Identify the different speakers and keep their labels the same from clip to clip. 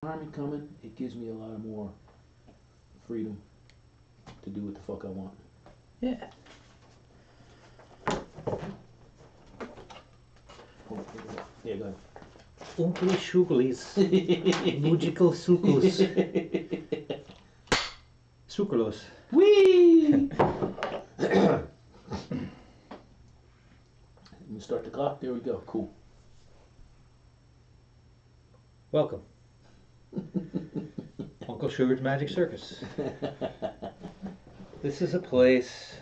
Speaker 1: Retirement coming, it gives me a lot of more freedom to do what the fuck I want.
Speaker 2: Yeah.
Speaker 1: Yeah, go ahead.
Speaker 2: Unkly shuglies. Musical sucus. Sucralose.
Speaker 1: Whee! Let me start the clock. There we go. Cool.
Speaker 2: Welcome. Uncle Sugar's Magic Circus. This is a place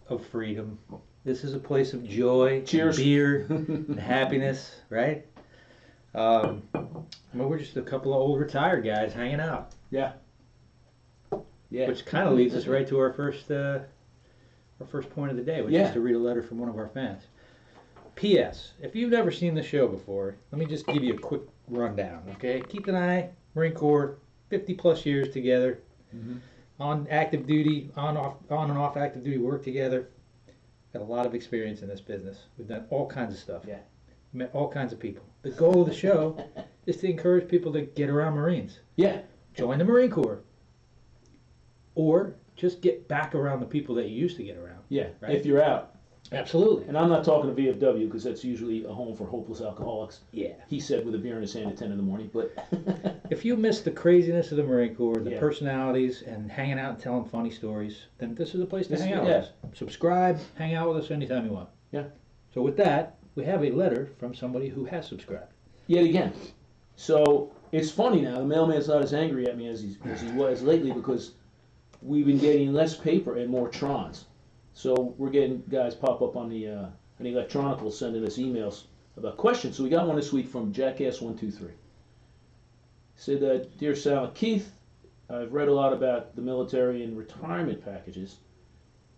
Speaker 2: of freedom. This is a place of joy,
Speaker 1: Cheers.
Speaker 2: beer, and happiness, right? We're just a couple of old retired guys hanging out.
Speaker 1: Yeah. Yeah.
Speaker 2: Which kind of leads us right to our first point of the day, which is to read a letter from one of our fans. P.S. If you've never seen the show before, let me just give you a quick rundown, okay? Keith and I, Marine Corps, 50 plus years together, on active duty, on and off active duty work together. Got a lot of experience in this business. We've done all kinds of stuff.
Speaker 1: Yeah.
Speaker 2: Met all kinds of people. The goal of the show is to encourage people to get around Marines.
Speaker 1: Yeah.
Speaker 2: Join the Marine Corps. Or just get back around the people that you used to get around.
Speaker 1: Yeah.
Speaker 2: Right?
Speaker 1: If you're out.
Speaker 2: Absolutely.
Speaker 1: And I'm not talking to VFW because that's usually a home for hopeless alcoholics.
Speaker 2: Yeah.
Speaker 1: He said with a beer in his hand at 10 in the morning. But
Speaker 2: if you miss the craziness of the Marine Corps, the
Speaker 1: Yeah.
Speaker 2: personalities, and hanging out and telling funny stories, then this is a place to hang out
Speaker 1: yeah.
Speaker 2: with us. Subscribe, hang out with us anytime you want.
Speaker 1: Yeah.
Speaker 2: So with that, we have a letter from somebody who has subscribed.
Speaker 1: Yet again. So it's funny now. The mailman's not as angry at me as he was lately because we've been getting less paper and more trons. So we're getting guys pop up on the electronical sending us emails about questions. So we got one this week from Jackass123. Said, Dear Sal and Keith, I've read a lot about the military and retirement packages.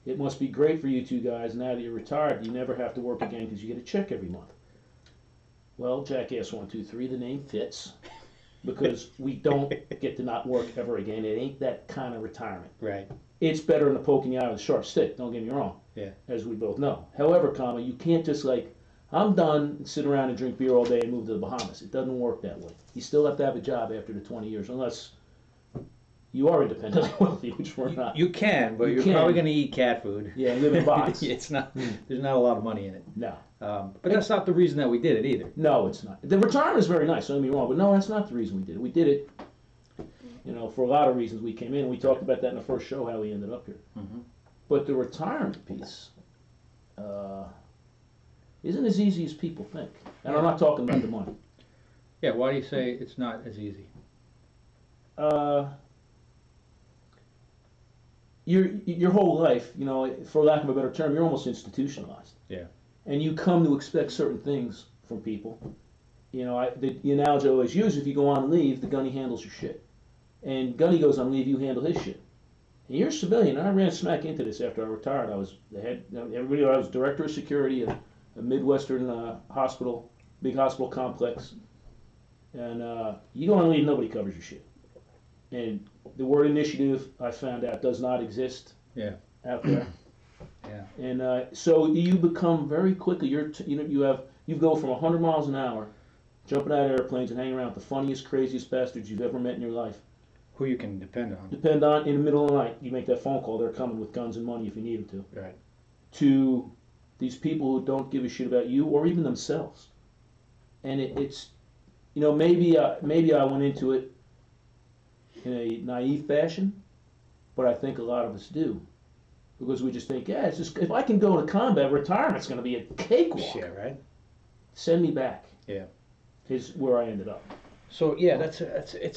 Speaker 1: It must be great for you two guys now that you're retired. You never have to work again because you get a check every month. Well, Jackass123, the name fits because we don't get to not work ever again. It ain't that kind of retirement.
Speaker 2: Right.
Speaker 1: It's better than poking you out with a sharp stick, don't get me wrong.
Speaker 2: Yeah.
Speaker 1: As we both know. However, you can't just I'm done and sit around and drink beer all day and move to the Bahamas. It doesn't work that way. You still have to have a job after the 20 years, unless you are independently wealthy, which we're not.
Speaker 2: You can, but you're probably going to eat cat food.
Speaker 1: Yeah, live in a box.
Speaker 2: It's not. There's not a lot of money in it.
Speaker 1: No.
Speaker 2: But that's not the reason that we did it either.
Speaker 1: No, it's not. The retirement is very nice, don't get me wrong, but no, that's not the reason we did it. We did it, for a lot of reasons we came in. We talked about that in the first show, how we ended up here.
Speaker 2: Mm-hmm.
Speaker 1: But the retirement piece isn't as easy as people think. And I'm not talking about the money.
Speaker 2: Yeah, why do you say it's not as easy?
Speaker 1: Your whole life, for lack of a better term, you're almost institutionalized.
Speaker 2: Yeah.
Speaker 1: And you come to expect certain things from people. The analogy I always use, if you go on leave, the gunny handles your shit. And gunny goes on leave, you handle his shit. And you're a civilian. I ran smack into this after I retired. I was I was director of security at a Midwestern hospital, big hospital complex. And you go on leave, nobody covers your shit. And the word initiative, I found out, does not exist out there.
Speaker 2: Yeah.
Speaker 1: And so you become very quickly, you go from 100 miles an hour, jumping out of airplanes and hanging around with the funniest, craziest bastards you've ever met in your life.
Speaker 2: Who you can depend on.
Speaker 1: In the middle of the night, you make that phone call, they're coming with guns and money if you need them to.
Speaker 2: Right.
Speaker 1: To these people who don't give a shit about you or even themselves. And it's, maybe I went into it in a naive fashion, but I think a lot of us do. Because we just think, it's just, if I can go to combat, retirement's going to be a cakewalk.
Speaker 2: Yeah, right?
Speaker 1: Send me back.
Speaker 2: Yeah.
Speaker 1: Is where I ended up.
Speaker 2: So, yeah, it's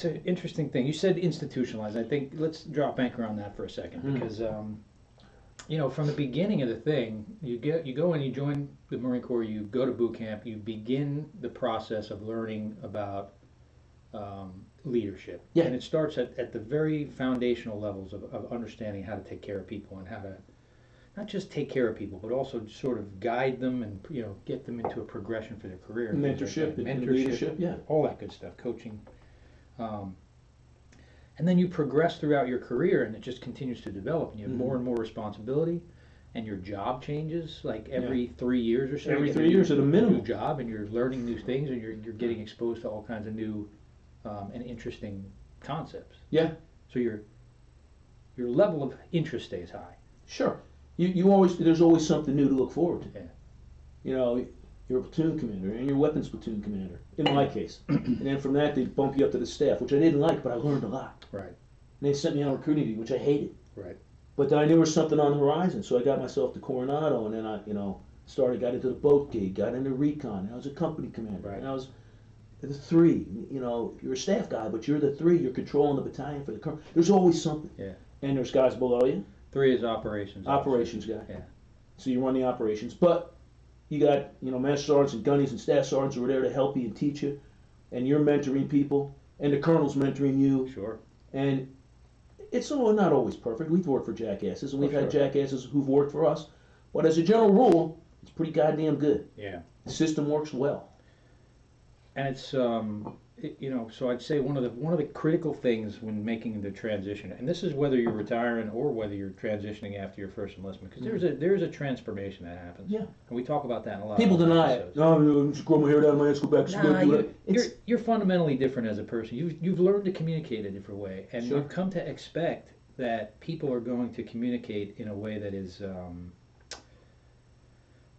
Speaker 2: an interesting thing. You said institutionalized. I think let's drop anchor on that for a second because, from the beginning of the thing, you go and you join the Marine Corps, you go to boot camp, you begin the process of learning about leadership.
Speaker 1: Yeah.
Speaker 2: And it starts at the very foundational levels of understanding how to take care of people and how to not just take care of people, but also sort of guide them and get them into a progression for their career. And
Speaker 1: Mentorship,
Speaker 2: mentorship,
Speaker 1: leadership, yeah.
Speaker 2: All that good stuff, coaching. And then you progress throughout your career and it just continues to develop and you have more and more responsibility and your job changes like every 3 years or so.
Speaker 1: Every 3 years at a minimum.
Speaker 2: New job and you're learning new things and you're getting exposed to all kinds of new and interesting concepts.
Speaker 1: Yeah.
Speaker 2: So your level of interest stays high.
Speaker 1: Sure. You always, there's always something new to look forward to.
Speaker 2: Yeah.
Speaker 1: You know, you're a platoon commander and you're weapons platoon commander, in my case. And then from that, they bump you up to the staff, which I didn't like, but I learned a lot.
Speaker 2: Right.
Speaker 1: And they sent me on recruiting duty, which I hated.
Speaker 2: Right.
Speaker 1: But then I knew there was something on the horizon, so I got myself to Coronado, and then I, got into the boat gig, got into recon, and I was a company commander.
Speaker 2: Right.
Speaker 1: And I was the 3. You're a staff guy, but you're the 3. You're controlling the battalion for the colonel. There's always something.
Speaker 2: Yeah.
Speaker 1: And there's guys below you.
Speaker 2: 3 is operations.
Speaker 1: Operations guy.
Speaker 2: Yeah.
Speaker 1: So you run the operations, but you got master sergeants and gunnies and staff sergeants who are there to help you and teach you, and you're mentoring people, and the colonel's mentoring you,
Speaker 2: Sure.
Speaker 1: and it's not always perfect. We've worked for jackasses, and we've had
Speaker 2: sure.
Speaker 1: jackasses who've worked for us, but as a general rule, it's pretty goddamn good.
Speaker 2: Yeah.
Speaker 1: The system works well.
Speaker 2: And it's so I'd say one of the critical things when making the transition, and this is whether you're retiring or whether you're transitioning after your first enlistment, because there's a transformation that happens.
Speaker 1: Yeah.
Speaker 2: And we talk about that in a lot.
Speaker 1: People
Speaker 2: of
Speaker 1: deny
Speaker 2: episodes.
Speaker 1: it. No, I'm just grow my hair down my ass, go back to school.
Speaker 2: Nah, you're fundamentally different as a person. You've learned to communicate a different way, and
Speaker 1: Sure.
Speaker 2: you've come to expect that people are going to communicate in a way that is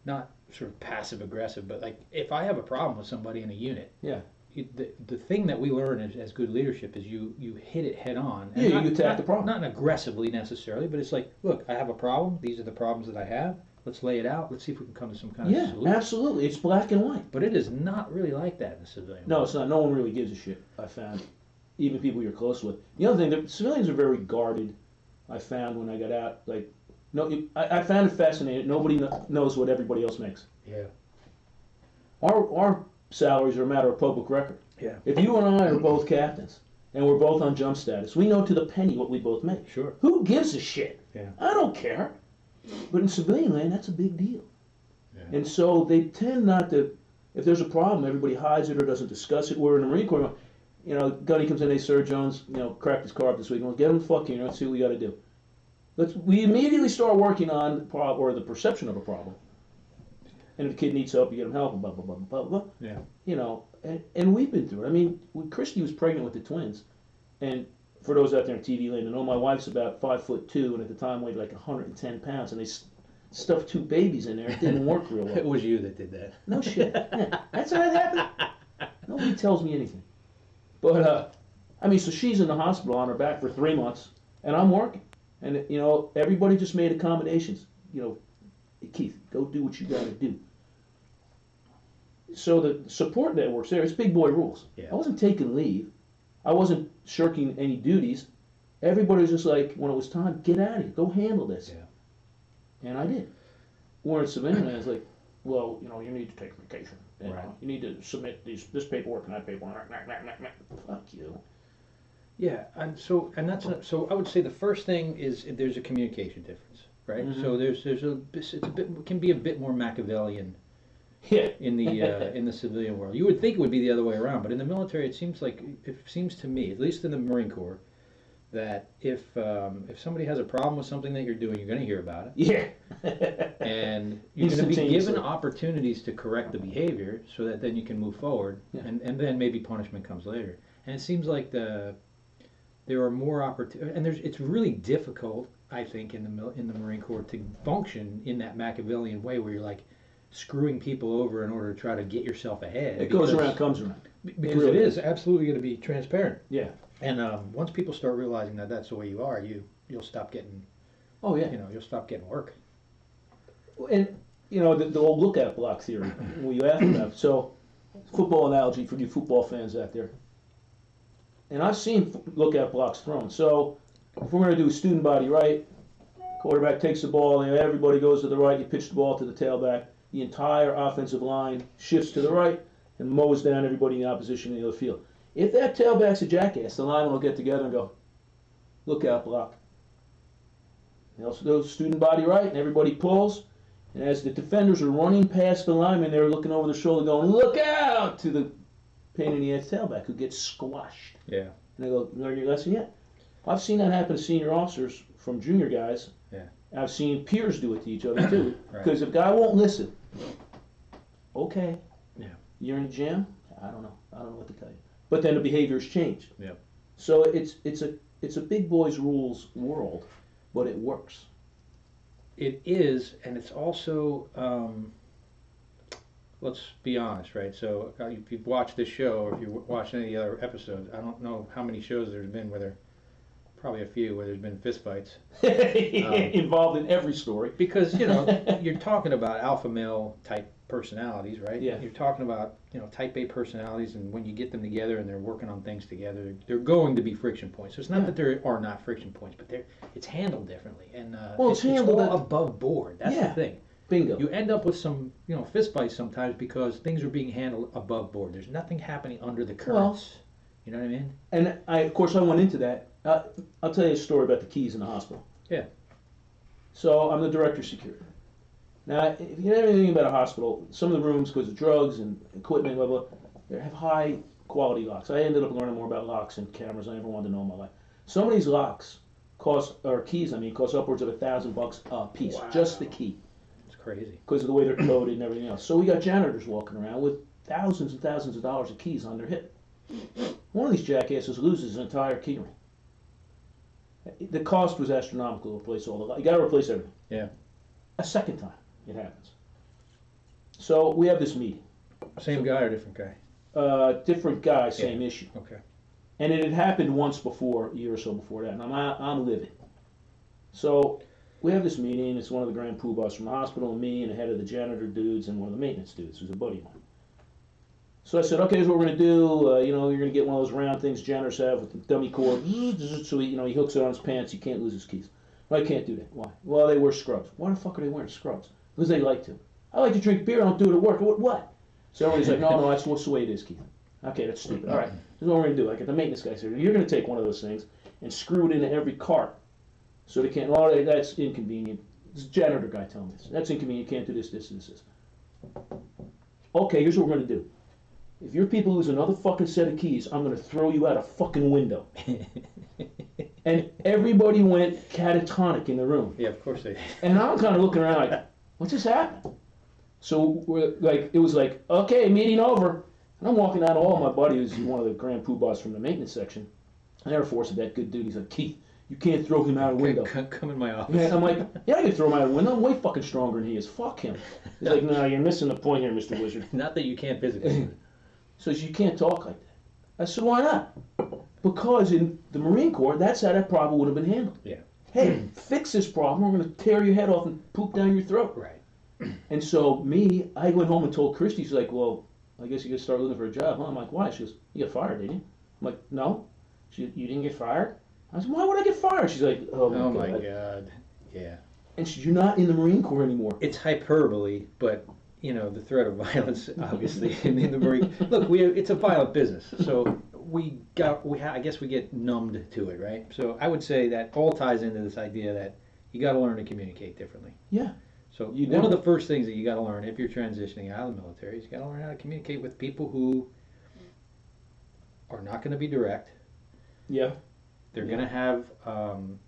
Speaker 2: not sort of passive aggressive, but like if I have a problem with somebody in a unit,
Speaker 1: Yeah.
Speaker 2: the thing that we learn as good leadership is you hit it head on. And
Speaker 1: Yeah, you attack the problem.
Speaker 2: Not aggressively necessarily, but it's like, look, I have a problem. These are the problems that I have. Let's lay it out. Let's see if we can come to some kind of
Speaker 1: Yeah,
Speaker 2: solution.
Speaker 1: absolutely. It's black and white.
Speaker 2: But it is not really like that in the civilian
Speaker 1: No,
Speaker 2: world.
Speaker 1: it's not. No one really gives a shit, I found. Even people you're close with. The other thing, the civilians are very guarded, I found when I got out. Like, I found it fascinating. Nobody knows what everybody else makes.
Speaker 2: Yeah.
Speaker 1: Our salaries are a matter of public record.
Speaker 2: Yeah.
Speaker 1: If you and I are both captains, and we're both on jump status, we know to the penny what we both make.
Speaker 2: Sure.
Speaker 1: Who gives a shit?
Speaker 2: Yeah.
Speaker 1: I don't care. But in civilian land, that's a big deal.
Speaker 2: Yeah.
Speaker 1: And so they tend not to, if there's a problem, everybody hides it or doesn't discuss it. Where in the Marine Corps, Gunny comes in, hey, Sir Jones, cracked his car up this week. Well, get him the fuck here, let's see what we got to do. We immediately start working on the problem, or the perception of a problem. And if the kid needs help, you get him help, blah, blah, blah, blah, blah.
Speaker 2: Yeah.
Speaker 1: And we've been through it. I mean, when Christy was pregnant with the twins, and for those out there in TV land, my wife's about 5'2", and at the time weighed like 110 pounds, and they stuffed 2 babies in there. It didn't work real well.
Speaker 2: It was you that did that.
Speaker 1: No shit. Yeah, that's how it happened. Nobody tells me anything. But, so she's in the hospital on her back for 3 months, and I'm working. And, everybody just made accommodations. Hey, Keith, go do what you got to do. So the support network's there. It's big boy rules.
Speaker 2: Yeah.
Speaker 1: I wasn't taking leave. I wasn't shirking any duties. Everybody was just like, when it was time, get out of here. Go handle this.
Speaker 2: Yeah.
Speaker 1: And I did. Warren Savannah, I was like, well, you need to take vacation. And,
Speaker 2: Right.
Speaker 1: You need to submit this paperwork and that paperwork. Fuck you.
Speaker 2: Yeah, so I would say the first thing is there's a communication difference, right?
Speaker 1: Mhm.
Speaker 2: So it can be a bit more Machiavellian
Speaker 1: Yeah.
Speaker 2: in the civilian world. You would think it would be the other way around, but in the military, it seems to me, at least in the Marine Corps, that if somebody has a problem with something that you're doing, you're going to hear about it.
Speaker 1: Yeah.
Speaker 2: And you're going to be given
Speaker 1: Instantaneously.
Speaker 2: opportunities to correct the behavior so that then you can move forward,
Speaker 1: Yeah.
Speaker 2: and then maybe punishment comes later. And it seems like there are more opportunities, and it's really difficult, I think, in the Marine Corps to function in that Machiavellian way where you're like screwing people over in order to try to get yourself ahead.
Speaker 1: It goes around, comes around.
Speaker 2: Because
Speaker 1: really
Speaker 2: it is absolutely going to be transparent.
Speaker 1: Yeah.
Speaker 2: And once people start realizing that that's the way you are, you'll stop getting.
Speaker 1: Oh, yeah.
Speaker 2: You'll stop getting work.
Speaker 1: And, the old lookout block theory, when you ask about. So, football analogy for you football fans out there. And I've seen lookout blocks thrown. So, if we're going to do student body right, quarterback takes the ball, everybody goes to the right, you pitch the ball to the tailback, the entire offensive line shifts to the right and mows down everybody in the opposition in the other field. If that tailback's a jackass, the linemen will get together and go, lookout block. They also do student body right, and everybody pulls. And as the defenders are running past the lineman, they're looking over their shoulder going, look out, to the pain in the ass tailback who gets squashed.
Speaker 2: Yeah.
Speaker 1: And they go, learn your lesson yet? I've seen that happen to senior officers from junior guys.
Speaker 2: Yeah.
Speaker 1: I've seen peers do it to each other too.
Speaker 2: Right.
Speaker 1: Because if a guy won't listen, okay.
Speaker 2: Yeah.
Speaker 1: You're in the gym? I don't know what to tell you. But then the behaviors change.
Speaker 2: Yep.
Speaker 1: So it's a big boys rules world, but it works.
Speaker 2: It is, and it's also, let's be honest, right? So if you've watched this show, or if you watched any of the other episodes, I don't know how many shows there's been where there, probably a few where there's been fistfights.
Speaker 1: Involved in every story.
Speaker 2: Because, you know, you're talking about alpha male type personalities, right?
Speaker 1: Yeah.
Speaker 2: You're talking about, you know, type A personalities, and when you get them together and they're working on things together, they're going to be friction points. So it's not that there are not friction points, but it's handled differently. And it's handled all above board. That's the thing.
Speaker 1: Bingo.
Speaker 2: You end up with some, you know, fistfights sometimes because things are being handled above board. There's nothing happening under the currents. You know what I mean?
Speaker 1: And of course, I went into that. I'll tell you a story about the keys in the hospital.
Speaker 2: Yeah.
Speaker 1: So I'm the director of security. Now, if you know anything about a hospital, some of the rooms, because of drugs and equipment, blah, blah, they have high quality locks. I ended up learning more about locks and cameras than I ever wanted to know in my life. Some of these locks cost upwards of $1,000 a piece, just the key.
Speaker 2: It's crazy.
Speaker 1: Because of the way they're coded and everything else. So we got janitors walking around with thousands and thousands of dollars of keys on their hip. One of these jackasses loses an entire key ring. The cost was astronomical to replace all the locks. You got to replace everything.
Speaker 2: Yeah.
Speaker 1: A second time it happens. So we have this meeting.
Speaker 2: Same guy or different guy?
Speaker 1: Different guy, same issue.
Speaker 2: Okay.
Speaker 1: And it had happened once before, a year or so before that, and I'm livid. So we have this meeting. It's one of the grand poobahs from the hospital, and me, and the head of the janitor dudes, and one of the maintenance dudes, who's a buddy of mine. So I said, okay, here's what we're going to do. You're going to get one of those round things janitors have with the dummy cord. So he hooks it on his pants. He can't lose his keys. Well, I can't do that. Why? Well, they wear scrubs. Why the fuck are they wearing scrubs? Because they like to. I like to drink beer. I don't do it at work. What? So everybody's like, no, that's the way it is, Keith. Okay, that's stupid. All right, here's what we're going to do. I get the maintenance guy said, you're going to take one of those things and screw it into every cart so they can't. Oh, that's inconvenient. This janitor guy telling me this. That's inconvenient. You can't do this, this, and this. Okay, here's what we're going to do. If your people lose another fucking set of keys, I'm going to throw you out a fucking window. And everybody went catatonic in the room.
Speaker 2: Yeah, of course they did.
Speaker 1: And I'm kind of looking around like, what's just happened? So it was like, okay, meeting over. And I'm walking out, all my buddy who's one of the grand poobahs from the maintenance section. Air Force, that good dude. He's like, Keith, you can't throw him out a window.
Speaker 2: Come in my office.
Speaker 1: Yeah, I'm like, yeah, I can throw him out a window. I'm way fucking stronger than he is. Fuck him. He's like, no, you're missing the point here, Mr. Wizard.
Speaker 2: Not that you can't physically.
Speaker 1: So you can't talk like that. I said, why not? Because in the Marine Corps, that's how that problem would have been handled.
Speaker 2: Yeah.
Speaker 1: Hey, fix this problem. We're going to tear your head off and poop down your throat.
Speaker 2: Right.
Speaker 1: And so I went home and told Christy, she's like, well, I guess you got to start looking for a job, huh? I'm like, why? She goes, you got fired, didn't you? I'm like, no. You didn't get fired? I said, why would I get fired? She's like, oh my
Speaker 2: God. Yeah.
Speaker 1: And she said, you're not in the Marine Corps anymore.
Speaker 2: It's hyperbole, but the threat of violence, obviously, in the Marine. Look, it's a violent business, so I guess we get numbed to it, right? So I would say that all ties into this idea that you got to learn to communicate differently.
Speaker 1: Yeah.
Speaker 2: So one of the first things that you got to learn if you're transitioning out of the military is you got to learn how to communicate with people who are not going to be direct.
Speaker 1: Yeah.
Speaker 2: They're going to have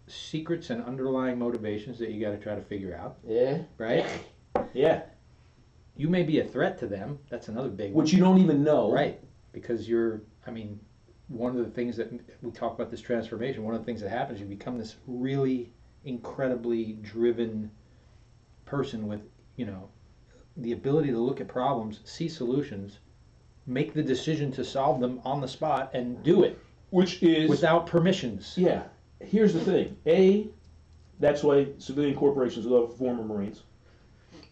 Speaker 2: secrets and underlying motivations that you got to try to figure out.
Speaker 1: Yeah.
Speaker 2: Right?
Speaker 1: Yeah.
Speaker 2: You may be a threat to them. That's another big one.
Speaker 1: Which you don't even know.
Speaker 2: Right. Because one of the things that we talk about this transformation, one of the things that happens, you become this really incredibly driven person with, the ability to look at problems, see solutions, make the decision to solve them on the spot, and do it.
Speaker 1: Which is...
Speaker 2: without permissions.
Speaker 1: Yeah. Here's the thing. That's why civilian corporations love former Marines.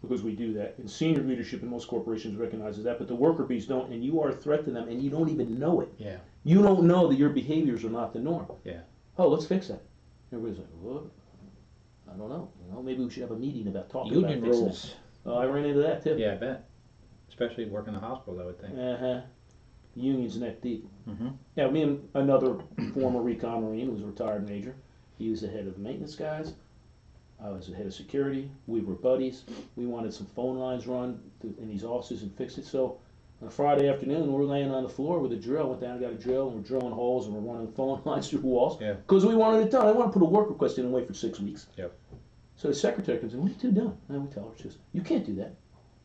Speaker 1: Because we do that. And senior leadership in most corporations recognizes that, but the worker bees don't, and you are a threat to them, and you don't even know it.
Speaker 2: Yeah.
Speaker 1: You don't know that your behaviors are not the norm.
Speaker 2: Yeah.
Speaker 1: Oh, let's fix that. Everybody's like, what? I don't know. Maybe we should have a meeting about talking
Speaker 2: Union
Speaker 1: about fixing
Speaker 2: rules.
Speaker 1: that. Oh, I ran into that too.
Speaker 2: Yeah, I bet. Especially working in the hospital, I would think.
Speaker 1: Uh-huh. Unions neck deep.
Speaker 2: Mm-hmm.
Speaker 1: Yeah, me and another former recon Marine who was a retired major. He was the head of the maintenance guys. I was the head of security. We were buddies. We wanted some phone lines run in these offices and fix it. So on a Friday afternoon, we're laying on the floor with a drill. Went down and got a drill, and we're drilling holes, and we're running phone lines through walls.
Speaker 2: Yeah.
Speaker 1: Because we wanted it done. I want to put a work request in and wait for 6 weeks.
Speaker 2: Yep.
Speaker 1: So the secretary comes in, what are you two doing? And we tell her, she goes, you can't do that.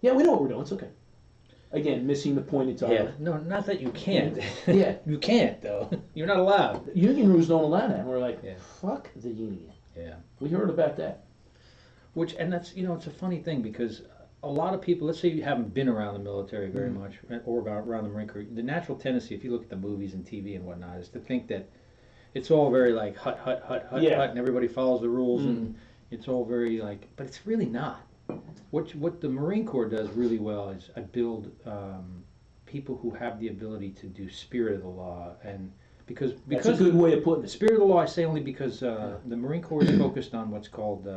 Speaker 1: Yeah, we know what we're doing. It's okay. again, missing the point entirely.
Speaker 2: Yeah, no, not that you can't.
Speaker 1: Yeah.
Speaker 2: You can't, though. You're not allowed.
Speaker 1: Union rules don't allow that. And we're like,
Speaker 2: Yeah.
Speaker 1: fuck the union.
Speaker 2: Yeah.
Speaker 1: We heard about that.
Speaker 2: And that's, it's a funny thing because a lot of people, let's say you haven't been around the military very much or around the Marine Corps, the natural tendency, if you look at the movies and TV and whatnot, is to think that it's all very like hut, and everybody follows the rules and it's all very like, but it's really not. What the Marine Corps does really well is build people who have the ability to do spirit of the law, and because
Speaker 1: That's a good way of putting
Speaker 2: the
Speaker 1: it.
Speaker 2: spirit of the law, I say only because the Marine Corps is focused on what's called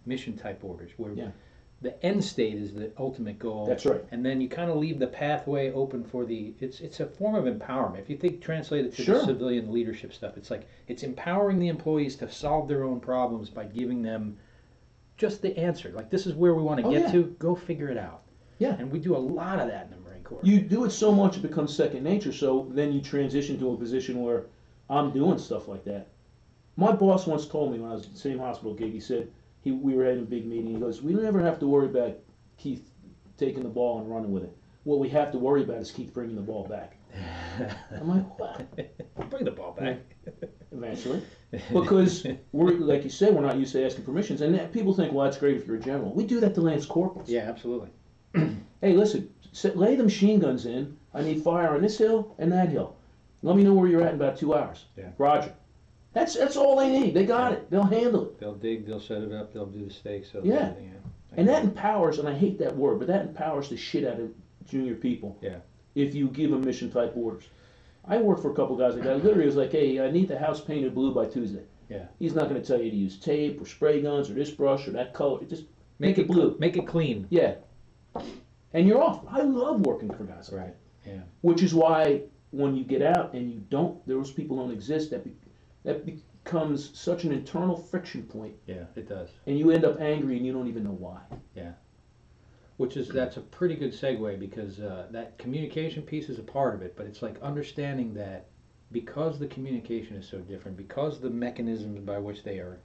Speaker 2: mission type orders, where the end state is the ultimate goal.
Speaker 1: That's right.
Speaker 2: And then you kind of leave the pathway open for it's a form of empowerment. If you translate it to the civilian leadership stuff, it's like it's empowering the employees to solve their own problems by giving them just the answer. Like, this is where we want to get to. Go figure it out.
Speaker 1: Yeah.
Speaker 2: And we do a lot of that in the Marine Corps.
Speaker 1: You do it so much it becomes second nature, so then you transition to a position where I'm doing stuff like that. My boss once told me when I was at the same hospital gig, he said, we were having a big meeting, he goes, we don't ever have to worry about Keith taking the ball and running with it. What we have to worry about is Keith bringing the ball back. I'm like, what?
Speaker 2: Bring the ball back.
Speaker 1: Eventually. Because, we're like you said, we're not used to asking permissions. And people think, well, that's great if you're a general. We do that to Lance Corporals.
Speaker 2: Yeah, absolutely.
Speaker 1: Hey, listen, lay the machine guns in. I need fire on this hill and that hill. Let me know where you're at in about 2 hours.
Speaker 2: Yeah.
Speaker 1: Roger. That's all they need. They got it. They'll handle it.
Speaker 2: They'll dig, they'll set it up, they'll do the stakes. They'll
Speaker 1: Yeah.
Speaker 2: do everything,
Speaker 1: And that empowers, and I hate that word, but that empowers the shit out of junior people.
Speaker 2: Yeah.
Speaker 1: If you give them mission type orders. I worked for a couple guys like that. Literally, it was like, hey, I need the house painted blue by Tuesday.
Speaker 2: Yeah.
Speaker 1: He's not going to tell you to use tape or spray guns or this brush or that color. Just make it blue.
Speaker 2: Make it clean.
Speaker 1: Yeah. And you're off. I love working for guys like that.
Speaker 2: Yeah.
Speaker 1: Which is why when you get out and you don't, those people don't exist, that becomes such an internal friction point.
Speaker 2: Yeah, it does.
Speaker 1: And you end up angry and you don't even know why.
Speaker 2: Yeah. That's a pretty good segue because that communication piece is a part of it, but it's like understanding that because the communication is so different, because the mechanisms by which they are,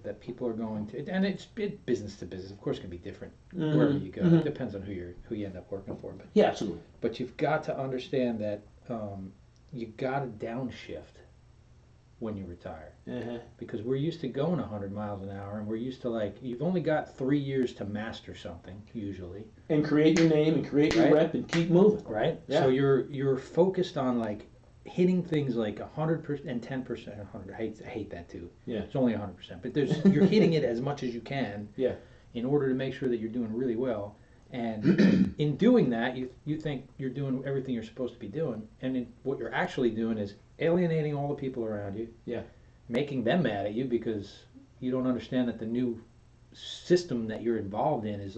Speaker 2: that people are going to, and it's business to business, of course, it can be different wherever you go. It depends on who you end up working for. But
Speaker 1: yeah, absolutely.
Speaker 2: But you've got to understand that you got to downshift when you retire. Because we're used to going 100 miles an hour, and we're used to you've only got 3 years to master something usually,
Speaker 1: and create your name and create your rep and keep moving.
Speaker 2: Right.
Speaker 1: Yeah.
Speaker 2: So you're focused on hitting things like 100% and 10%. 100. I hate that too.
Speaker 1: Yeah.
Speaker 2: It's only 100%, but you're hitting it as much as you can.
Speaker 1: Yeah.
Speaker 2: In order to make sure that you're doing really well, and in doing that, you think you're doing everything you're supposed to be doing, and what you're actually doing is alienating all the people around you.
Speaker 1: Yeah.
Speaker 2: Making them mad at you because you don't understand that the new system that you're involved in is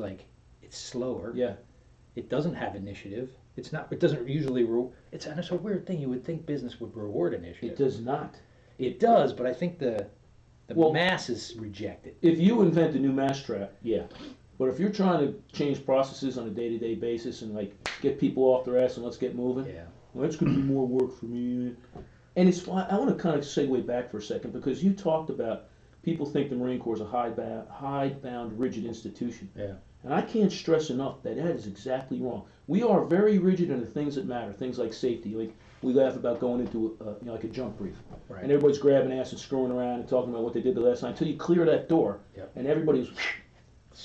Speaker 2: it's slower.
Speaker 1: Yeah.
Speaker 2: It doesn't have initiative. It's not. It doesn't usually. And it's a weird thing. You would think business would reward initiative.
Speaker 1: It does not.
Speaker 2: It does, but I think the masses reject it.
Speaker 1: If you invent a new mousetrap, yeah. But if you're trying to change processes on a day-to-day basis and get people off their ass and let's get moving, well, that's going to be more work for me. And it's fine. I want to kind of segue back for a second because you talked about people think the Marine Corps is a hidebound, rigid institution.
Speaker 2: Yeah.
Speaker 1: And I can't stress enough that is exactly wrong. We are very rigid in the things that matter, things like safety. We laugh about going into a jump brief,
Speaker 2: right.
Speaker 1: And everybody's grabbing ass and screwing around and talking about what they did the last night until you clear that door, and everybody's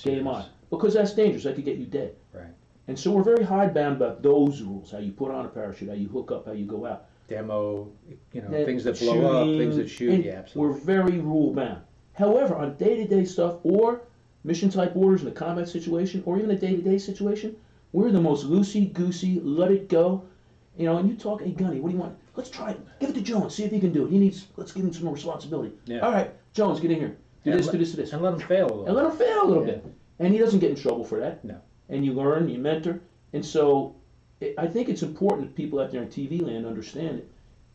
Speaker 1: game on because that's dangerous. That could get you dead.
Speaker 2: Right.
Speaker 1: And so we're very hidebound about those rules: how you put on a parachute, how you hook up, how you go out.
Speaker 2: Demo, things that blow up, things that shoot. Yeah, absolutely.
Speaker 1: We're very rule bound. However, on day-to-day stuff or mission type orders in a combat situation or even a day-to-day situation, we're the most loosey-goosey, let it go. And you talk, hey, Gunny, what do you want? Let's try it. Give it to Jones, see if he can do it. Let's give him some more responsibility. Yeah. All right, Jones, get in here. Do this, do this, do this.
Speaker 2: And let him fail a little.
Speaker 1: Bit. And he doesn't get in trouble for that.
Speaker 2: No.
Speaker 1: And you learn, you mentor. And so I think it's important that people out there in TV land understand it.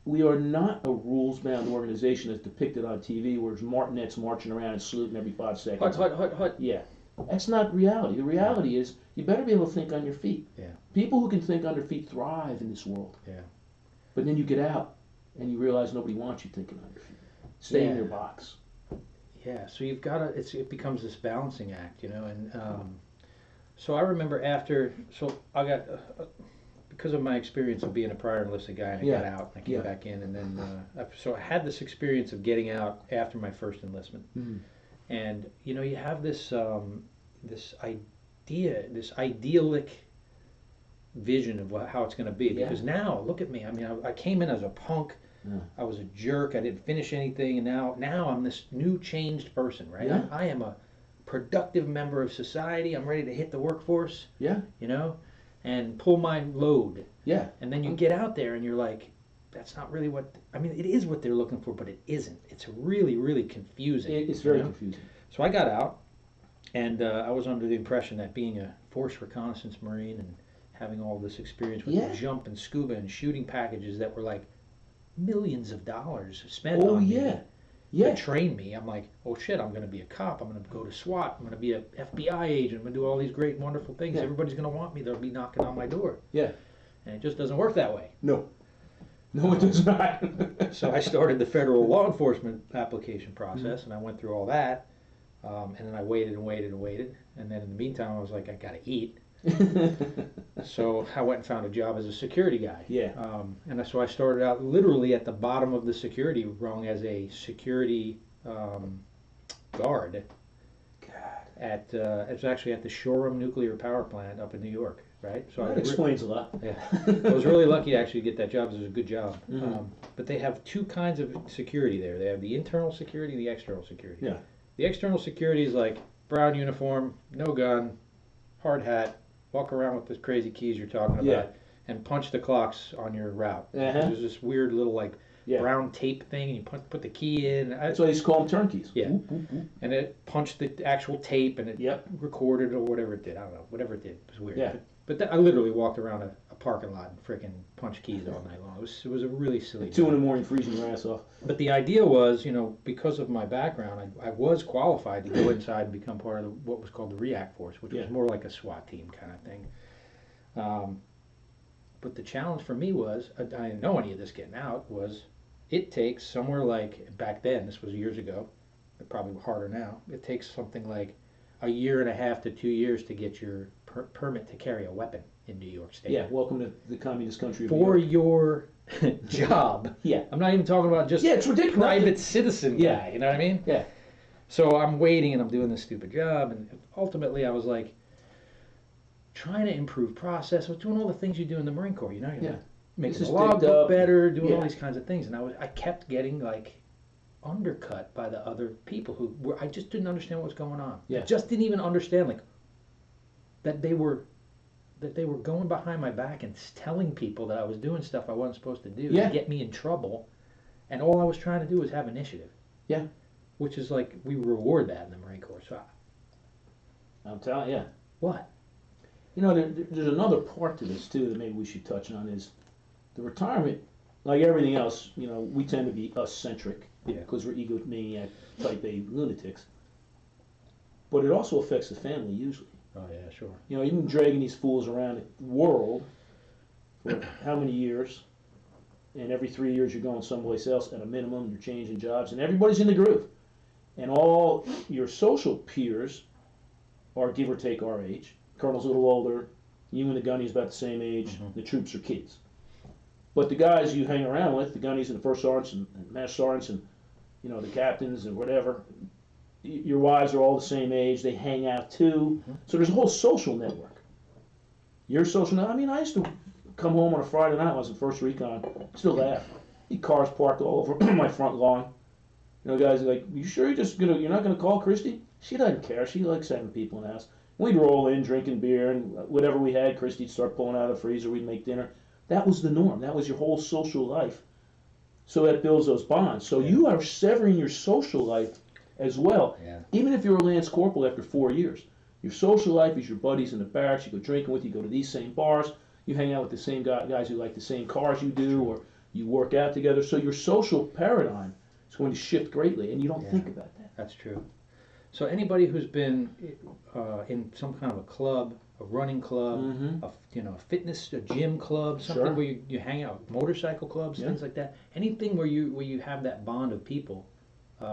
Speaker 1: We are not a rules-bound organization that's depicted on TV where it's martinets marching around and saluting every 5 seconds.
Speaker 2: Hut.
Speaker 1: Yeah. That's not reality. The reality is you better be able to think on your feet.
Speaker 2: Yeah.
Speaker 1: People who can think on their feet thrive in this world.
Speaker 2: Yeah.
Speaker 1: But then you get out and you realize nobody wants you thinking on your feet. Stay in your box.
Speaker 2: Yeah. So you've got to. It becomes this balancing act, and So I remember I got, because of my experience of being a prior enlisted guy, and I got out, and I came back in, and then, so I had this experience of getting out after my first enlistment.
Speaker 1: Mm.
Speaker 2: And, you have this, this idealic vision of how it's going to be. Because now, look at me. I mean, I came in as a punk. Yeah. I was a jerk. I didn't finish anything, and now I'm this new changed person, right?
Speaker 1: Yeah.
Speaker 2: I am a productive member of society. I'm ready to hit the workforce.
Speaker 1: Yeah.
Speaker 2: And pull my load.
Speaker 1: Yeah.
Speaker 2: And then you get out there and you're like, that's not really it is what they're looking for, but it isn't. It's really, really confusing.
Speaker 1: It's very confusing.
Speaker 2: So I got out, and I was under the impression that being a force reconnaissance Marine and having all this experience with jump and scuba and shooting packages that were like millions of dollars spent on me to train me. I'm like, oh shit, I'm going to be a cop. I'm going to go to SWAT. I'm going to be a FBI agent. I'm going to do all these great, wonderful things. Everybody's going to want me. They'll be knocking on my door. Yeah. And it just doesn't work that way.
Speaker 1: No, it does not.
Speaker 2: So I started the federal law enforcement application process, and I went through all that. And then I waited and waited and waited. And then in the meantime, I was like, I got to eat. So I went and found a job as a security guy. Yeah. And so I started out literally at the bottom of the security rung as a security guard. God. It was actually at the Shoreham nuclear power plant up in New York, right?
Speaker 1: So that explains a lot.
Speaker 2: Yeah. I was really lucky to actually get that job. It was a good job. Mm-hmm. But they have two kinds of security there. They have the internal security and the external security. Yeah. The external security is like brown uniform, no gun, hard hat, walk around with the crazy keys you're talking about, and punch the clocks on your route. There's this weird little brown tape thing, and you put the key in.
Speaker 1: That's why they call them turnkeys.
Speaker 2: Yeah. Whoop, whoop, whoop. And it punched the actual tape, and it recorded or whatever it did. I don't know. Whatever it did. It was weird. Yeah. But I literally walked around a parking lot and freaking punched keys all night long. It was a really silly.
Speaker 1: 2 a.m, freezing your ass off.
Speaker 2: But the idea was, because of my background, I was qualified to go inside and become part of what was called the REACT Force, which was more like a SWAT team kind of thing. But the challenge for me was, I didn't know any of this getting out, was it takes somewhere like, back then, this was years ago, probably harder now, it takes something like a year and a half to 2 years to get your permit to carry a weapon in New York State.
Speaker 1: Yeah, welcome to the communist country of
Speaker 2: For your job.
Speaker 1: Yeah.
Speaker 2: I'm not even talking about just
Speaker 1: it's ridiculous.
Speaker 2: Private citizen guy, you know what I mean?
Speaker 1: Yeah.
Speaker 2: So I'm waiting and I'm doing this stupid job, and ultimately I was like, trying to improve process. I was doing all the things you do in the Marine Corps, making the logbook better, doing all these kinds of things, and I kept getting undercut by the other people I just didn't understand what was going on. Yeah. I just didn't even understand that they were going behind my back and telling people that I was doing stuff I wasn't supposed to do to get me in trouble, and all I was trying to do was have initiative. Yeah. Which is we reward that in the Marine Corps. So
Speaker 1: I'm telling you.
Speaker 2: What?
Speaker 1: There's another part to this too that maybe we should touch on is the retirement. Like everything else, we tend to be us-centric because we're egomaniac type A lunatics. But it also affects the family usually.
Speaker 2: Oh yeah, sure.
Speaker 1: You've been dragging these fools around the world for how many years? And every 3 years you're going someplace else at a minimum. You're changing jobs, and everybody's in the groove. And all your social peers are give or take our age. Colonel's a little older, you and the gunny's about the same age, the troops are kids. But the guys you hang around with, the gunnies and the first sergeants and master sergeants and the captains and whatever, your wives are all the same age, they hang out too. So there's a whole social network. Your social network, I used to come home on a Friday night when I was in first recon, still laugh. Cars parked all over my front lawn. Guys are like, you sure you're not gonna call Christy? She doesn't care, she likes having people in the house. We'd roll in, drinking beer, and whatever we had, Christy'd start pulling out of the freezer, we'd make dinner. That was the norm. That was your whole social life. So that builds those bonds. So you are severing your social life as well. Yeah. Even if you're a Lance Corporal after 4 years. Your social life is your buddies in the barracks, you go drinking with, you go to these same bars, you hang out with the same guys who like the same cars you do, or you work out together. So your social paradigm is going to shift greatly, and you don't think about that.
Speaker 2: That's true. So anybody who's been in some kind of a club, a running club, a fitness, a gym club, something where you hang out, motorcycle clubs, things like that. Anything where you have that bond of people,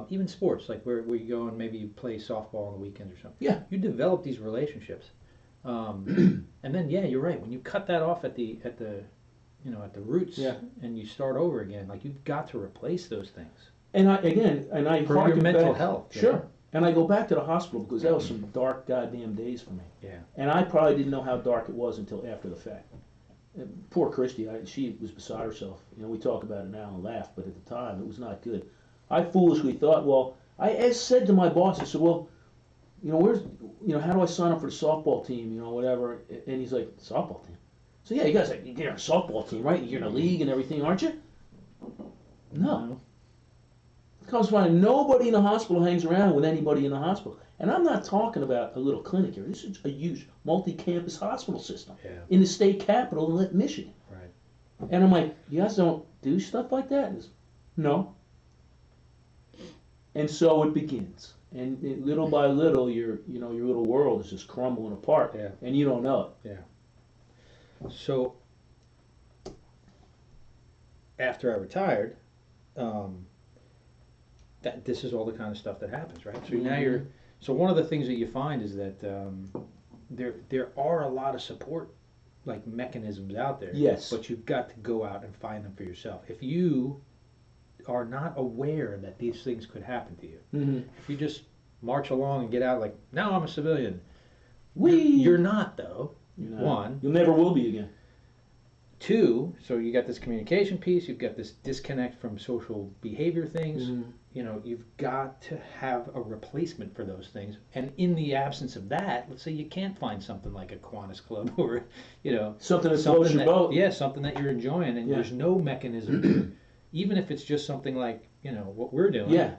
Speaker 2: even sports, like where you go and maybe you play softball on the weekends or something. Yeah. You develop these relationships. And then yeah, you're right. When you cut that off at the at the roots,
Speaker 1: Yeah.
Speaker 2: and you start over again, like you've got to replace those things
Speaker 1: And I
Speaker 2: for your
Speaker 1: harken
Speaker 2: mental
Speaker 1: back,
Speaker 2: health.
Speaker 1: Sure. And I go back to the hospital because that was some dark goddamn days for me.
Speaker 2: Yeah.
Speaker 1: And I probably didn't know how dark it was until after the fact. And poor Christy, she was beside herself. We talk about it now and laugh, but at the time it was not good. I foolishly thought, well, I said to my boss, I said, well, how do I sign up for the softball team, whatever. And he's like, softball team? So yeah, you guys, you're in a softball team, right? You're in a league and everything, aren't you? No. Comes from nobody in the hospital hangs around with anybody in the hospital. And I'm not talking about a little clinic here. This is a huge multi-campus hospital system in the state capital in Michigan.
Speaker 2: Right.
Speaker 1: And I'm like, you guys don't do stuff like that? And no. And so it begins. And little by little, your little world is just crumbling apart.
Speaker 2: Yeah.
Speaker 1: And you don't know it.
Speaker 2: Yeah. So after I retired, that this is all the kind of stuff that happens, right? So now so one of the things that you find is that there are a lot of support like mechanisms out there.
Speaker 1: Yes.
Speaker 2: But you've got to go out and find them for yourself. If you are not aware that these things could happen to you, if you just march along and get out like, now I'm a civilian. You're not though.
Speaker 1: You're not.
Speaker 2: One.
Speaker 1: You never will be again.
Speaker 2: Two, so you got this communication piece, you've got this disconnect from social behavior things. You've got to have a replacement for those things. And in the absence of that, let's say you can't find something like a Kiwanis Club or,
Speaker 1: something that floats your boat.
Speaker 2: Yeah, something that you're enjoying, and there's no mechanism, even if it's just something like, what we're doing.
Speaker 1: Yeah.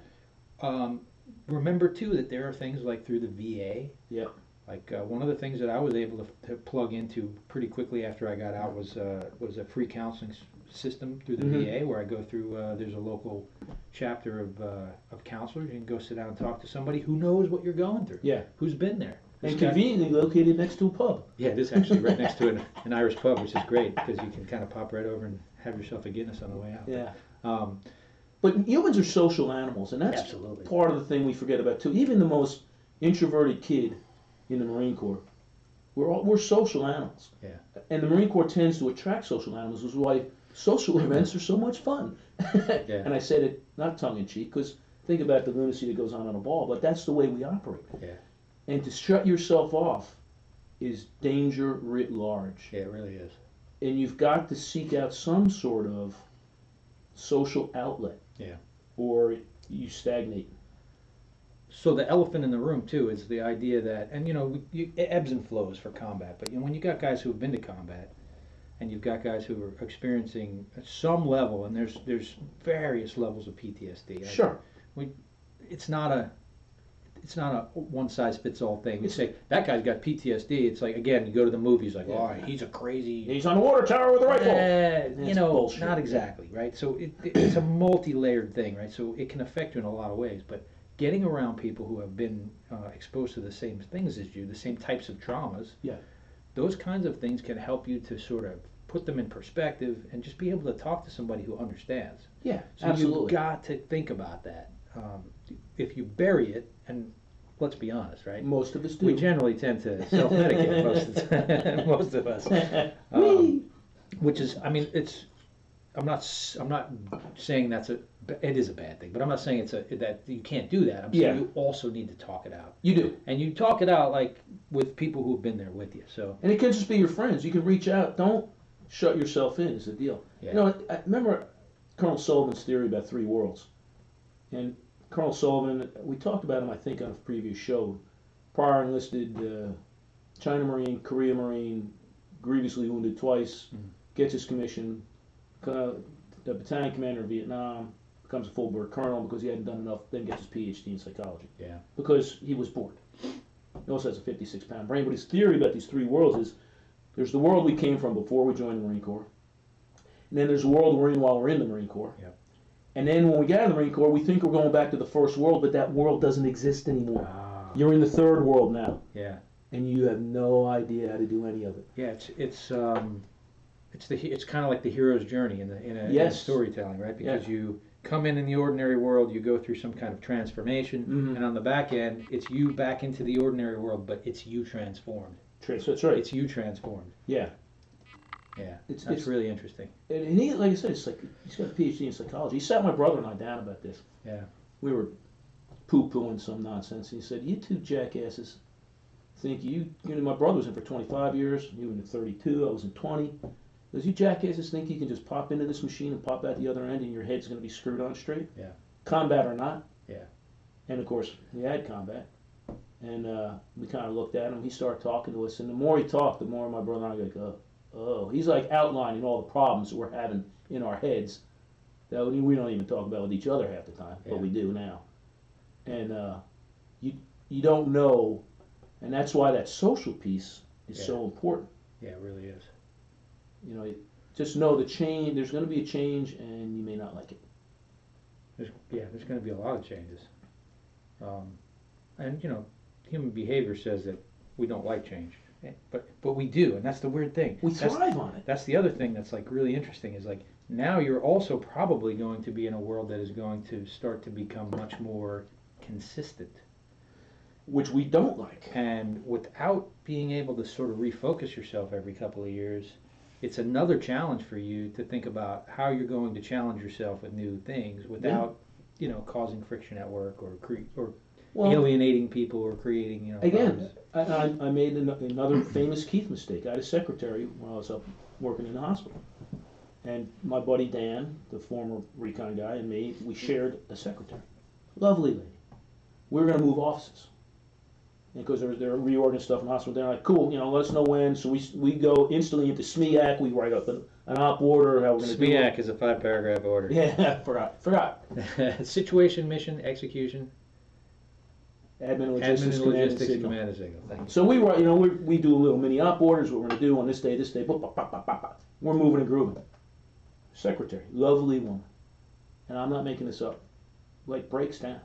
Speaker 2: Remember too that there are things like through the VA.
Speaker 1: Yeah.
Speaker 2: Like one of the things that I was able to plug into pretty quickly after I got out was a free counseling system through the VA where I go through. There's a local chapter of counselors. You can go sit down and talk to somebody who knows what you're going through.
Speaker 1: Yeah.
Speaker 2: Who's been there.
Speaker 1: And conveniently located next to a pub.
Speaker 2: Yeah, it is actually right next to an Irish pub, which is great because you can kind of pop right over and have yourself a Guinness on the way out.
Speaker 1: Yeah. But humans are social animals, and that's
Speaker 2: absolutely
Speaker 1: part of the thing we forget about too. Even the most introverted kid in the Marine Corps, we're social animals.
Speaker 2: Yeah.
Speaker 1: And the Marine Corps tends to attract social animals, which is why social events are so much fun.
Speaker 2: Yeah.
Speaker 1: And I said it not tongue in cheek, because think about the lunacy that goes on a ball, but that's the way we operate.
Speaker 2: Yeah.
Speaker 1: And to shut yourself off is danger writ large.
Speaker 2: Yeah, it really is.
Speaker 1: And you've got to seek out some sort of social outlet.
Speaker 2: Yeah.
Speaker 1: Or you stagnate.
Speaker 2: So the elephant in the room too is the idea that, and it ebbs and flows for combat, but when you got guys who have been to combat, and you've got guys who are experiencing some level, and there's various levels of PTSD.
Speaker 1: Sure.
Speaker 2: It's not a one size fits all thing. You say that guy's got PTSD. It's like, again, you go to the movies like, oh, he's a crazy.
Speaker 1: He's on a water tower with a rifle. Bullshit.
Speaker 2: Not exactly, right? So it's a multi-layered thing, right? So it can affect you in a lot of ways, but getting around people who have been exposed to the same things as you, the same types of traumas, those kinds of things can help you to sort of put them in perspective and just be able to talk to somebody who understands.
Speaker 1: Yeah,
Speaker 2: so
Speaker 1: absolutely.
Speaker 2: You've got to think about that. If you bury it, and let's be honest, right?
Speaker 1: Most of us do.
Speaker 2: We generally tend to self-medicate most of the time, most of us. Which is, I mean, I'm not saying it is a bad thing, but I'm not saying that you can't do that. I'm saying you also need to talk it out.
Speaker 1: You do.
Speaker 2: And you talk it out like with people who've been there with you. So.
Speaker 1: And it can just be your friends. You can reach out. Don't shut yourself in is the deal.
Speaker 2: Yeah.
Speaker 1: I remember Colonel Sullivan's theory about three worlds. And Colonel Sullivan, we talked about him, I think, on a previous show. Prior enlisted China Marine, Korea Marine, grievously wounded twice, gets his commission, the battalion commander in Vietnam, becomes a full-bird colonel because he hadn't done enough, then gets his PhD in psychology.
Speaker 2: Yeah.
Speaker 1: Because he was bored. He also has a 56-pound brain. But his theory about these three worlds is there's the world we came from before we joined the Marine Corps. And then there's the world we're in while we're in the Marine Corps.
Speaker 2: Yep.
Speaker 1: And then when we get out of the Marine Corps, we think we're going back to the first world, but that world doesn't exist anymore. You're in the third world now.
Speaker 2: Yeah.
Speaker 1: And you have no idea how to do any of it.
Speaker 2: Yeah, it's kind of like the hero's journey in storytelling, right? Because you come in the ordinary world, you go through some kind of transformation, and on the back end, it's you back into the ordinary world, but it's you transformed.
Speaker 1: That's right.
Speaker 2: It's you transformed.
Speaker 1: Yeah.
Speaker 2: Yeah,
Speaker 1: It's
Speaker 2: that's really interesting.
Speaker 1: And he, like I said, it's like he's got a PhD in psychology. He sat my brother and I down about this.
Speaker 2: Yeah.
Speaker 1: We were poo-pooing some nonsense. He said, "You two jackasses think my brother was in for 25 years. You were in 32. I was in 20. Does you jackasses think you can just pop into this machine and pop out the other end and your head's going to be screwed on straight?
Speaker 2: Yeah.
Speaker 1: Combat or not?"
Speaker 2: Yeah.
Speaker 1: And of course, we had combat. And we kind of looked at him. He started talking to us. And the more he talked, the more my brother and I go, oh. He's like outlining all the problems that we're having in our heads that we don't even talk about with each other half the time, but we do now. And you don't know, and that's why that social piece is so important.
Speaker 2: Yeah, it really is.
Speaker 1: You know, just know the change. There's going to be a change, and you may not like it.
Speaker 2: There's going to be a lot of changes. And human behavior says that we don't like change, but we do, and that's the weird thing.
Speaker 1: We thrive on it.
Speaker 2: That's the other thing that's like really interesting is like now you're also probably going to be in a world that is going to start to become much more consistent,
Speaker 1: which we don't like.
Speaker 2: And without being able to sort of refocus yourself every couple of years, it's another challenge for you to think about how you're going to challenge yourself with new things without, causing friction at work or alienating people or creating,
Speaker 1: Again, I made another famous Keith mistake. I had a secretary when I was up working in the hospital. And my buddy Dan, the former recon guy, and me, we shared a secretary. Lovely lady. We were going to move offices. Because they're reordering stuff in the hospital. They're like, cool, let us know when. So we go instantly into SMEAC. We write up an op order. How we're going to do it.
Speaker 2: SMEAC is a 5-paragraph order.
Speaker 1: Yeah, forgot.
Speaker 2: Situation, mission, execution.
Speaker 1: Admin and logistics,
Speaker 2: command and signal. Thank you.
Speaker 1: So we write, we do a little mini op orders, what we're going to do on this day, We're moving and grooving. Secretary, lovely woman. And I'm not making this up. Like, breaks down.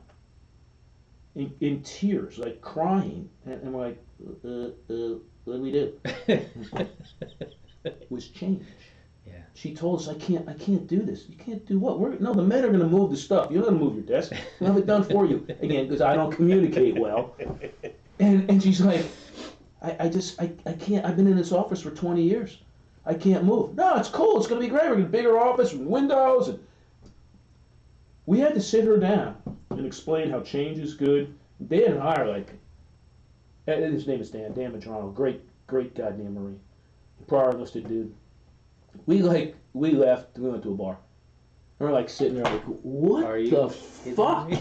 Speaker 1: In tears, like crying. And we're like, what do we do? It was change.
Speaker 2: Yeah.
Speaker 1: She told us, I can't do this. You can't do what? The men are going to move the stuff. You're going to move your desk. We'll have it done for you. Again, because I don't communicate well. And she's like, I can't. I've been in this office for 20 years. I can't move. No, it's cool. It's going to be great. We're going to bigger office with windows. And we had to sit her down and explain how change is good. Dan and I are like, his name is Dan Madrano, great goddamn Marine, prior enlisted dude. We left, we went to a bar. And we're like sitting there like, what the fuck?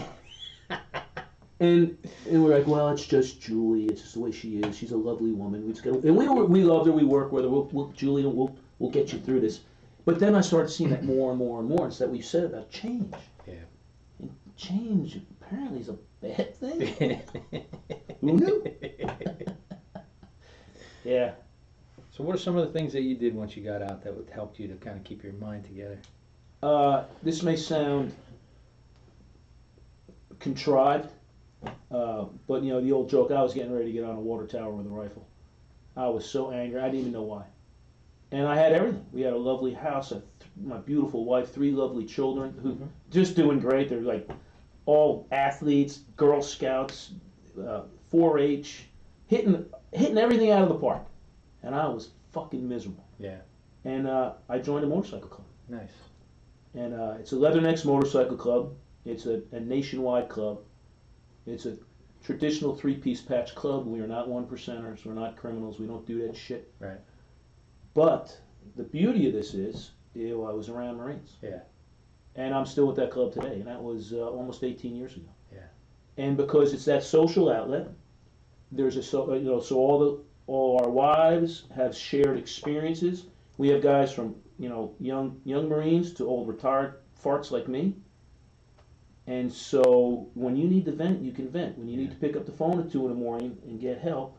Speaker 1: And we're like, well, it's just Julie. It's just the way she is. She's a lovely woman. We just got, and we loved her. We work with her. Julie, we'll get you through this. But then I started seeing that more and more and more. It's that we said about change.
Speaker 2: Yeah.
Speaker 1: And change apparently is a bad thing. Who knew? Yeah.
Speaker 2: So what are some of the things that you did once you got out that would help you to kind of keep your mind together?
Speaker 1: This may sound contrived, but the old joke, I was getting ready to get on a water tower with a rifle. I was so angry, I didn't even know why. And I had everything. We had a lovely house, my beautiful wife, 3 lovely children who just doing great. They're like all athletes, Girl Scouts, 4-H, hitting everything out of the park. And I was fucking miserable.
Speaker 2: Yeah.
Speaker 1: And I joined a motorcycle club.
Speaker 2: Nice.
Speaker 1: And it's a Leathernecks Motorcycle Club. It's a nationwide club. It's a traditional 3-piece patch club. We are not 1%ers. We're not criminals. We don't do that shit.
Speaker 2: Right.
Speaker 1: But the beauty of this is, I was around Marines.
Speaker 2: Yeah.
Speaker 1: And I'm still with that club today. And that was almost 18 years ago.
Speaker 2: Yeah.
Speaker 1: And because it's that social outlet, there's so all our wives have shared experiences. We have guys from young Marines to old retired farts like me. And so when you need to vent, you can vent. When you need to pick up the phone at 2 in the morning and get help,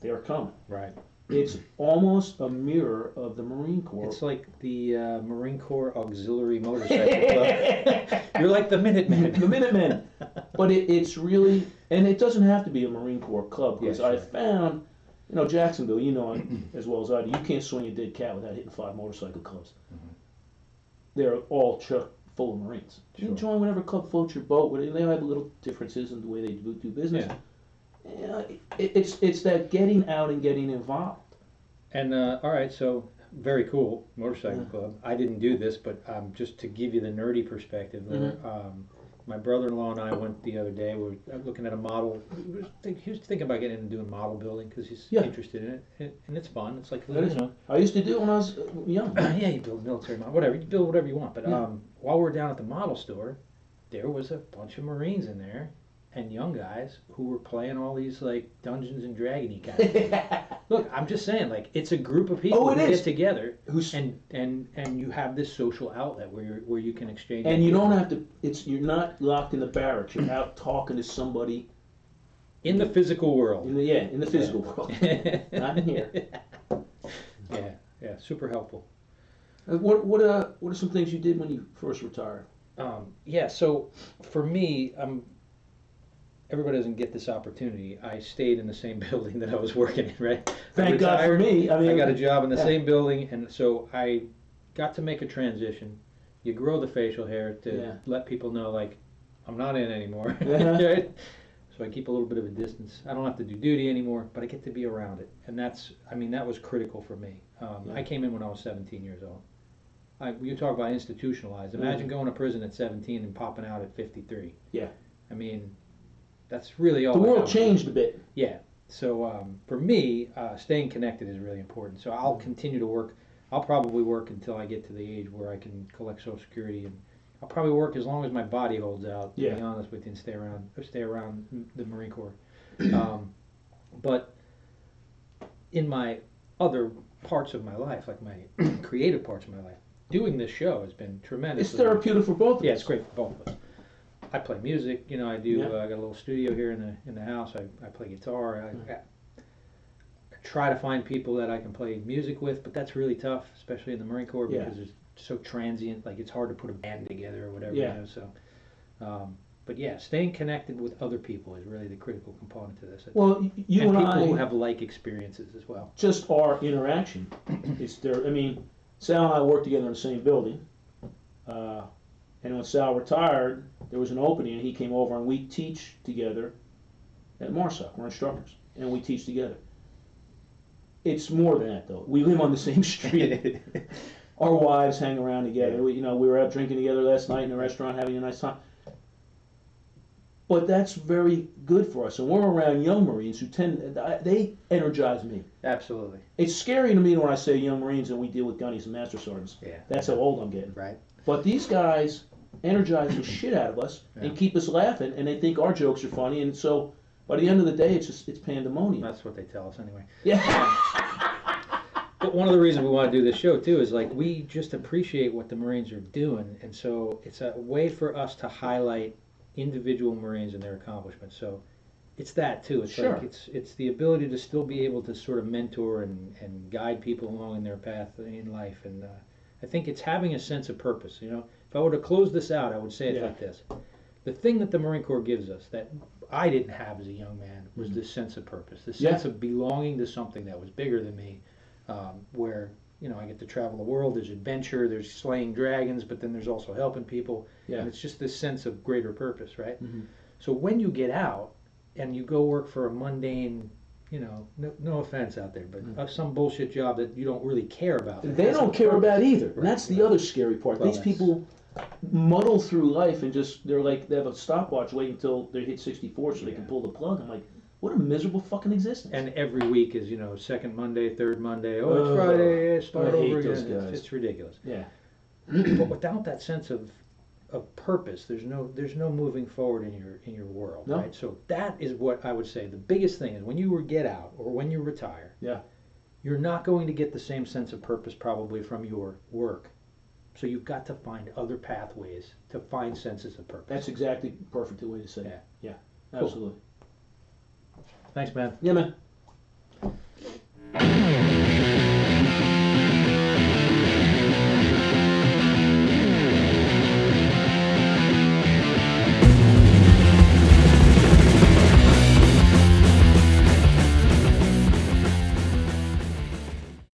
Speaker 1: they're coming.
Speaker 2: Right.
Speaker 1: It's almost a mirror of the Marine Corps.
Speaker 2: It's like the Marine Corps Auxiliary Motorcycle Club. You're like the Minutemen.
Speaker 1: The Minutemen. But it's really, and it doesn't have to be a Marine Corps club, because I found, Jacksonville, as well as I do, you can't swing a dead cat without hitting 5 motorcycle clubs. Mm-hmm. They're all chock full of Marines. Sure. You join whatever club floats your boat. They have little differences in the way they do business. Yeah. it's that getting out and getting involved.
Speaker 2: And all right, so very cool motorcycle club. I didn't do this, but just to give you the nerdy perspective, my brother-in-law and I went the other day. We were looking at a model. He was thinking about getting into doing model building because he's interested in it, and it's fun. It's like
Speaker 1: I used to do it when I was young.
Speaker 2: Yeah, you build military model, whatever. You build whatever you want. But while we were down at the model store, there was a bunch of Marines in there and young guys who were playing all these like Dungeons and Dragons kind of things. Look, I'm just saying, like, it's a group of people who get together and you have this social outlet where you can exchange.
Speaker 1: And you don't have to. You're not locked in the barracks. You're out talking to somebody
Speaker 2: in the physical world.
Speaker 1: In the physical world, not in here.
Speaker 2: Yeah, super helpful.
Speaker 1: What are some things you did when you first retired?
Speaker 2: So for me, everybody doesn't get this opportunity. I stayed in the same building that I was working in, right?
Speaker 1: Thank God for me.
Speaker 2: I got a job in the same building, and so I got to make a transition. You grow the facial hair to let people know, like, I'm not in anymore. Right? So I keep a little bit of a distance. I don't have to do duty anymore, but I get to be around it. And that was critical for me. I came in when I was 17 years old. You talk about institutionalized. Imagine going to prison at 17 and popping out at 53.
Speaker 1: Yeah.
Speaker 2: I mean, that's really all.
Speaker 1: The world changed a bit.
Speaker 2: Yeah. So for me, staying connected is really important. So I'll continue to work. I'll probably work until I get to the age where I can collect Social Security, and I'll probably work as long as my body holds out. To be honest with you, and stay around the Marine Corps. But in my other parts of my life, like my creative parts of my life, doing this show has been tremendous.
Speaker 1: It's therapeutic for both of us.
Speaker 2: Yeah, it's great for both of us. I play music, I do. I got a little studio here in the house. I play guitar. I try to find people that I can play music with, but that's really tough, especially in the Marine Corps because it's so transient. Like, it's hard to put a band together or whatever. So, but staying connected with other people is really the critical component to this.
Speaker 1: Well, you and
Speaker 2: people
Speaker 1: I
Speaker 2: who have like experiences as well.
Speaker 1: Just our interaction is there. I mean, Sal and I worked together in the same building. And when Sal retired, there was an opening, and he came over, and we teach together at MARSOC. We're instructors, and we teach together. It's more than that, though. We live on the same street. Our wives hang around together. We were out drinking together last night in a restaurant, having a nice time. But that's very good for us. And we're around young Marines who they energize me.
Speaker 2: Absolutely.
Speaker 1: It's scary to me when I say young Marines and we deal with gunnies and master sergeants.
Speaker 2: Yeah.
Speaker 1: That's how old I'm getting.
Speaker 2: Right.
Speaker 1: But these guys energize the shit out of us and keep us laughing, and they think our jokes are funny, and so by the end of the day, it's pandemonium.
Speaker 2: That's what they tell us anyway.
Speaker 1: Yeah.
Speaker 2: But one of the reasons we want to do this show too is, like, we just appreciate what the Marines are doing, and so it's a way for us to highlight individual Marines and their accomplishments. So it's that too. It's like it's the ability to still be able to sort of mentor and guide people along in their path in life, and I think it's having a sense of purpose. If I were to close this out, I would say it like this: the thing that the Marine Corps gives us that I didn't have as a young man was this sense of purpose, this sense of belonging to something that was bigger than me, where I get to travel the world. There's adventure, there's slaying dragons, but then there's also helping people, and it's just this sense of greater purpose, right? Mm-hmm. So when you get out and you go work for a mundane, no offense out there, but some bullshit job that you don't really care about.
Speaker 1: They don't care about either. And that's the other scary part. These people muddle through life and they have a stopwatch waiting until they hit 64 so they can pull the plug. I'm like, what a miserable fucking existence.
Speaker 2: And every week is, second Monday, third Monday, it's Friday, start over again. It's ridiculous.
Speaker 1: Yeah.
Speaker 2: But without that sense of purpose, there's no moving forward in your world, right? So that is what I would say the biggest thing is when you get out or when you retire.
Speaker 1: Yeah.
Speaker 2: You're not going to get the same sense of purpose probably from your work. So you've got to find other pathways to find senses of purpose.
Speaker 1: That's exactly perfect way to say it. Yeah. Absolutely.
Speaker 2: Cool. Thanks, man.
Speaker 1: Yeah, man.